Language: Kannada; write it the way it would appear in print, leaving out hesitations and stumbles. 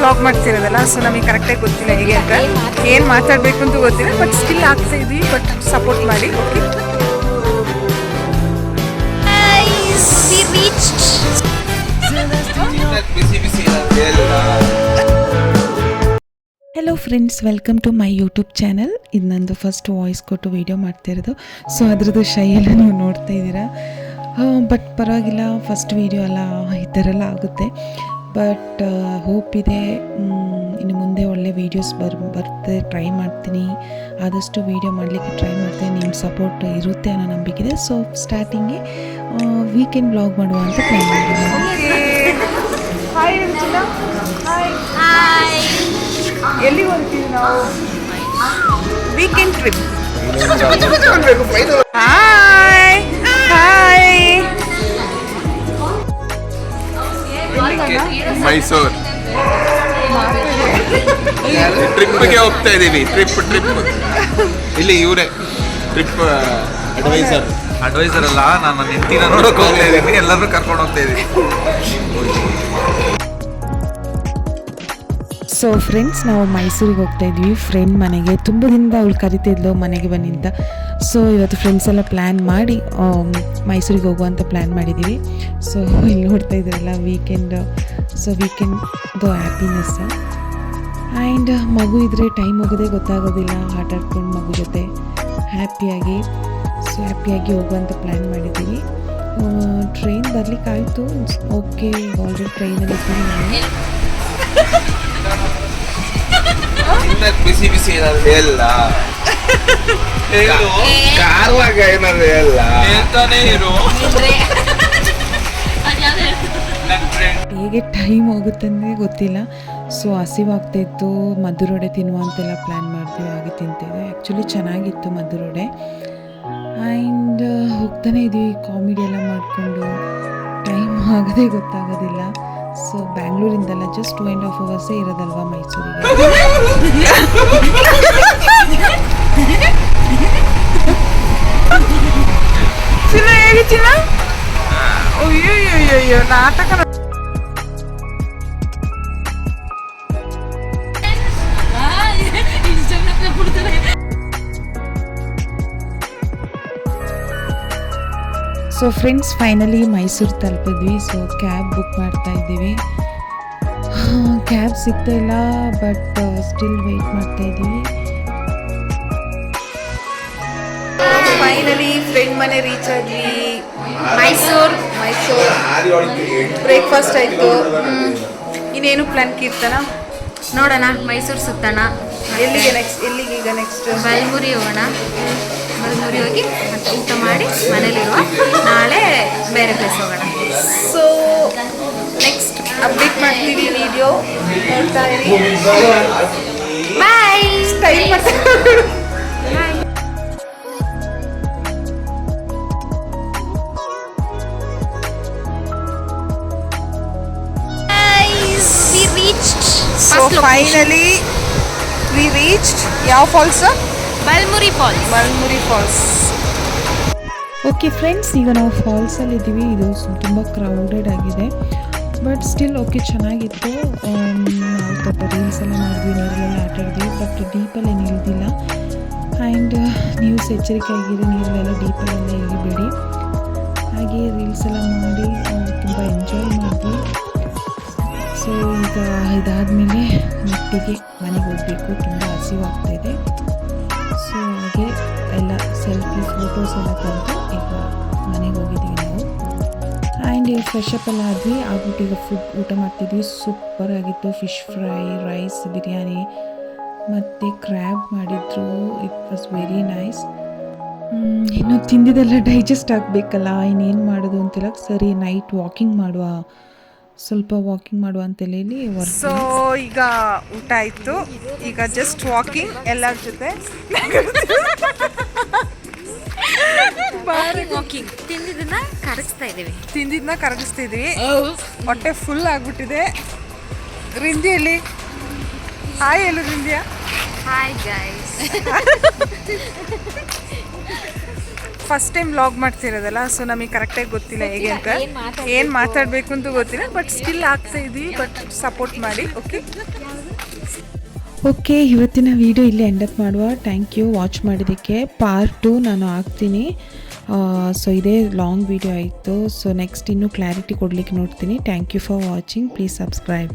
ವ್ಲಾಗ್ ಮಾಡ್ತಿರೋದಲ್ಲ, ಸೊ ನಮಗೆ ಕರೆಕ್ಟಾಗಿ ಗೊತ್ತಿಲ್ಲ ಹೇಗೆ ಅಂತ, ಏನು ಮಾತಾಡಬೇಕು ಅಂತ ಗೊತ್ತಿಲ್ಲ. ಬಟ್ ಸ್ಟಿಲ್ ಆಗ್ತಾ ಇದ್ವಿ, ಬಟ್ ಸಪೋರ್ಟ್ ಮಾಡಿ. Okay, hello friends, welcome to my YouTube channel. ಇದು ನಂದು ಫಸ್ಟ್ ವಾಯ್ಸ್ ಕೊಟ್ಟು ವೀಡಿಯೋ ಮಾಡ್ತಾಯಿರೋದು. ಸೊ ಅದ್ರದ್ದು ಶೈ ಎಲ್ಲ ನೀವು ನೋಡ್ತಾ ಇದ್ದೀರಾ. ಬಟ್ ಪರವಾಗಿಲ್ಲ, ಫಸ್ಟ್ ವೀಡಿಯೋ ಅಲ್ಲ, ಈ ಥರ ಎಲ್ಲ ಆಗುತ್ತೆ. ಬಟ್ ಹೋಪ್ ಇದೆ ಇನ್ನು ಮುಂದೆ ಒಳ್ಳೆ ವೀಡಿಯೋಸ್ ಬರುತ್ತೆ, ಟ್ರೈ ಮಾಡ್ತೀನಿ. ಆದಷ್ಟು ವೀಡಿಯೋ ಮಾಡಲಿಕ್ಕೆ ಟ್ರೈ ಮಾಡ್ತೀನಿ. ನಿಮ್ಮ ಸಪೋರ್ಟ್ ಇರುತ್ತೆ ಅನ್ನೋ ನಂಬಿಕೆ ಇದೆ. ಸೊ ಸ್ಟಾರ್ಟಿಂಗ್ಗೆ ವೀಕೆಂಡ್ ಬ್ಲಾಗ್ ಮಾಡುವ ಅಂತ ಪ್ಲ್ಯಾನ್ ಮಾಡಿದ್ದೀನಿ. ಎಲ್ಲಿ ಹೋಗ್ತೀವಿ ನಾವು? Weekend trip. Hi hi, Mysuru ಟ್ರಿಪ್ಗೆ ಹೋಗ್ತಾ ಇದ್ದೀವಿ. ಟ್ರಿಪ್ ಇಲ್ಲಿ ಇವರೇ ಟ್ರಿಪ್ ಅಡ್ವೈಸರ್ ಅಲ್ಲ, ನಾನು ನೆಟ್ಟಿನ ನೋಡೋಕೆ ಹೋಗ್ತಾ ಇದ್ದೀನಿ. ಎಲ್ಲರೂ ಕರ್ಕೊಂಡು ಹೋಗ್ತಾ ಇದ್ದೀನಿ. ಸೊ ಫ್ರೆಂಡ್ಸ್, ನಾವು ಮೈಸೂರಿಗೆ ಹೋಗ್ತಾ ಇದ್ವಿ ಫ್ರೆಂಡ್ ಮನೆಗೆ. ತುಂಬ ದಿನದಿಂದ ಅವಳು ಕರಿತಿದ್ಲು ಮನೆಗೆ ಬನ್ನಿ ಅಂತ. ಸೊ ಇವತ್ತು ಫ್ರೆಂಡ್ಸ್ ಎಲ್ಲ ಪ್ಲ್ಯಾನ್ ಮಾಡಿ ಮೈಸೂರಿಗೆ ಹೋಗುವಂಥ ಪ್ಲ್ಯಾನ್ ಮಾಡಿದ್ದೀವಿ. ಸೊ ಇಲ್ಲಿ ನೋಡ್ತಾ ಇದ್ದೀರಲ್ಲ ವೀಕೆಂಡ್. ಸೊ ವೀಕೆಂಡ್ದು ಹ್ಯಾಪಿನೆಸ್. ಆ್ಯಂಡ್ ಮಗು ಇದ್ದರೆ ಟೈಮ್ ಹೋಗೋದೇ ಗೊತ್ತಾಗೋದಿಲ್ಲ. ಆಟ ಆಡ್ಕೊಂಡು ಮಗು ಜೊತೆ ಹ್ಯಾಪಿಯಾಗಿ ಹೋಗುವಂಥ ಪ್ಲ್ಯಾನ್ ಮಾಡಿದ್ದೀವಿ. ಟ್ರೈನ್ ಬರಲಿಕ್ಕಾಯಿತು. ಓಕೆ, ಆಲ್ರೆಡಿ ಟ್ರೈನಲ್ಲಿ ಇದ್ದೀವಿ. ಬಿಸಿ ಬಿಸಿ ಏನಾದ್ರು ಎಲ್ಲ ಕಾರುವಾಗ ಏನಾದ್ರು ಎಲ್ಲ ಹೇಗೆ ಟೈಮ್ ಹೋಗುತ್ತಂದರೆ ಗೊತ್ತಿಲ್ಲ. ಸೊ ಹಸಿವಾಗ್ತಾಯಿತ್ತು, ಮದ್ದೂರೊಡೆ ತಿನ್ನುವಂತೆಲ್ಲ ಪ್ಲ್ಯಾನ್ ಮಾಡ್ತೀವಿ. ಹಾಗೆ ತಿಂತೇವೆ. ಆ್ಯಕ್ಚುಲಿ ಚೆನ್ನಾಗಿತ್ತು ಮದ್ದೂರೊಡೆ. ಆ್ಯಂಡ್ ಹೋಗ್ತಾನೆ ಇದ್ದೀವಿ, ಕಾಮಿಡಿ ಎಲ್ಲ ಮಾಡಿಕೊಂಡು. ಟೈಮ್ ಆಗೋದೇ ಗೊತ್ತಾಗೋದಿಲ್ಲ. ಸೊ ಬ್ಯಾಂಗ್ಳೂರಿಂದಲ್ಲ, ಜಸ್ಟ್ 2.5 hours ಇರೋದಲ್ವಾ ಮೈಸೂರಿಗೆ. ಅಯ್ಯೋ ನಾಟಕ. ಸೊ ಫ್ರೆಂಡ್ಸ್, ಫೈನಲಿ ಮೈಸೂರು ತಲುಪಿದ್ವಿ. ಸೊ ಕ್ಯಾಬ್ ಬುಕ್ ಮಾಡ್ತಾ ಇದ್ದೀವಿ. ಕ್ಯಾಬ್ ಸಿಗ್ತಾ ಇಲ್ಲ, ಬಟ್ ಸ್ಟಿಲ್ ವೆಯ್ಟ್ ಮಾಡ್ತಾ ಇದ್ದೀವಿ. ಫೈನಲಿ ಫ್ರೆಂಡ್ ಮನೆ ರೀಚ್ ಆದ್ವಿ. ಮೈಸೂರು ಬ್ರೇಕ್ಫಾಸ್ಟ್ ಆಯಿತು. ಇನ್ನೇನು ಪ್ಲಾನ್ ಕೀರ್ತನ? ನೋಡೋಣ, ಮೈಸೂರು ಸುತ್ತೋಣ. ಎಲ್ಲಿಗೆ ಈಗ ನೆಕ್ಸ್ಟ್? ಬಲ್ಮುರಿ ಹೋಗೋಣ. ಬಲ್ಮುರಿ ಹೋಗಿ ಮತ್ತೆ ಊಟ ಮಾಡಿ ಮನೇಲಿರುವ, ನಾಳೆ ಬೇರೆ ಪ್ಲೇಸ್ ಹೋಗೋಣ. ಸೊ ನೆಕ್ಸ್ಟ್ ಅಪ್ಡೇಟ್ ಮಾಡ್ತೀವಿ, ವಿಡಿಯೋ ನೋಡ್ತಾ ಇರಿ. ಬಾಯ್. ಸ್ಟೈಲ್ ಮಾಡ್ತಾ So finally we reached ಯಾವ falls? Balmuri falls. Okay friends, ಈಗ ನಾವು ಫಾಲ್ಸಲ್ಲಿ ಇದ್ದೀವಿ. ಇದು ತುಂಬ ಕ್ರೌಡೆಡ್ ಆಗಿದೆ, ಬಟ್ ಸ್ಟಿಲ್ ಓಕೆ, ಚೆನ್ನಾಗಿತ್ತು. ನಾವು ಸ್ವಲ್ಪ ರೀಲ್ಸ್ ಎಲ್ಲ ಮಾಡಿದ್ವಿ, ನೀರಲ್ಲೆಲ್ಲ ಆಟ ಆಡಿದ್ವಿ. ಬಟ್ ಡೀಪಲ್ಲಿ ಏನು ಇಳಿದಿಲ್ಲ. ಆ್ಯಂಡ್ ನ್ಯೂಸ್ ಎಚ್ಚರಿಕೆ ಆಗಿರಿ, ನೀರಲ್ಲೆಲ್ಲ ಡೀಪಲ್ಲೆಲ್ಲ ಇಳಿಬೇಡಿ. ಹಾಗೆ ರೀಲ್ಸ್ ಎಲ್ಲ ಮಾಡಿ ತುಂಬ ಎಂಜಾಯ್ ಮಾಡಿದ್ವಿ. ಸೊ ಈಗ ಇದಾದಮೇಲೆ ನೆಟ್ಟಿಗೆ ಮನೆಗೆ ಹೋಗಬೇಕು. ತುಂಬ ಹಸಿವಾಗ್ತಾಯಿದೆ. ಸೊ ಹಾಗೆ ಎಲ್ಲ ಸೆಲ್ಫಿ ಫೋಟೋಸ್ ಎಲ್ಲ ತಂದು ಈಗ ಮನೆಗೆ ಹೋಗಿದ್ದೀವಿ ನಾವು. ಆ್ಯಂಡ್ ಈಗ ಫ್ರೆಶ್ ಅಪ್ ಎಲ್ಲ ಆದ್ವಿ. ಆಗ್ಬಿಟ್ಟು ಈಗ ಊಟ ಮಾಡ್ತಿದ್ವಿ. ಸೂಪರ್ ಆಗಿತ್ತು. ಫಿಶ್ ಫ್ರೈ, ರೈಸ್, ಬಿರಿಯಾನಿ ಮತ್ತು ಕ್ರ್ಯಾಬ್ ಮಾಡಿದ್ರು. It was very nice. ಇನ್ನು ತಿಂದಿದ್ದೆಲ್ಲ ಡೈಜೆಸ್ಟ್ ಆಗಬೇಕಲ್ಲ, ಇನ್ನೇನು ಮಾಡೋದು ಅಂತಿಲ್ಲ. ಸರಿ, ನೈಟ್ ಸ್ವಲ್ಪ ವಾಕಿಂಗ್ ಮಾಡುವ ಅಂತೇಳಿ. ಸೊ ಈಗ ಊಟ ಆಯಿತು. ಈಗ ಜಸ್ಟ್ ವಾಕಿಂಗ್ ಎಲ್ಲರ ಜೊತೆ. ತಿಂದಿದ್ದನ್ನ ಕರಗಿಸ್ತಾ ಇದೀವಿ. ಹೊಟ್ಟೆ ಫುಲ್ ಆಗ್ಬಿಟ್ಟಿದೆ. ರಿಂದಿಯಲ್ಲಿ ಹಾಯ್ ಹೇಳು. ರಿಂದಿಯಾ? Hi guys. First time vlog ಮಾಡ್ತಿರೋದಲ್ಲ, ಸೊ ನಮಗೆ ಕರೆಕ್ಟಾಗಿ ಗೊತ್ತಿಲ್ಲ ಹೇಗೆ ಅಂತ, ಏನು ಮಾತಾಡಬೇಕು ಅಂತ ಗೊತ್ತಿಲ್ಲ. ಬಟ್ ಸ್ಟಿಲ್ ಆಗ್ತಾ ಇದ್ದೀವಿ, ಬಟ್ ಸಪೋರ್ಟ್ ಮಾಡಿ. ಓಕೆ, ಇವತ್ತಿನ ವಿಡಿಯೋ ಇಲ್ಲಿ ಎಂಡಪ್ ಮಾಡುವ. ಥ್ಯಾಂಕ್ ಯು ವಾಚ್ ಮಾಡಿದ್ದಕ್ಕೆ. ಪಾರ್ಟ್ 2 ನಾನು ಹಾಕ್ತೀನಿ. ಸೊ ಇದೇ ಲಾಂಗ್ ವಿಡಿಯೋ ಆಯಿತು. ಸೊ ನೆಕ್ಸ್ಟ್ ಇನ್ನೂ ಕ್ಲಾರಿಟಿ ಕೊಡಲಿಕ್ಕೆ ನೋಡ್ತೀನಿ. Thank you for watching. Please subscribe.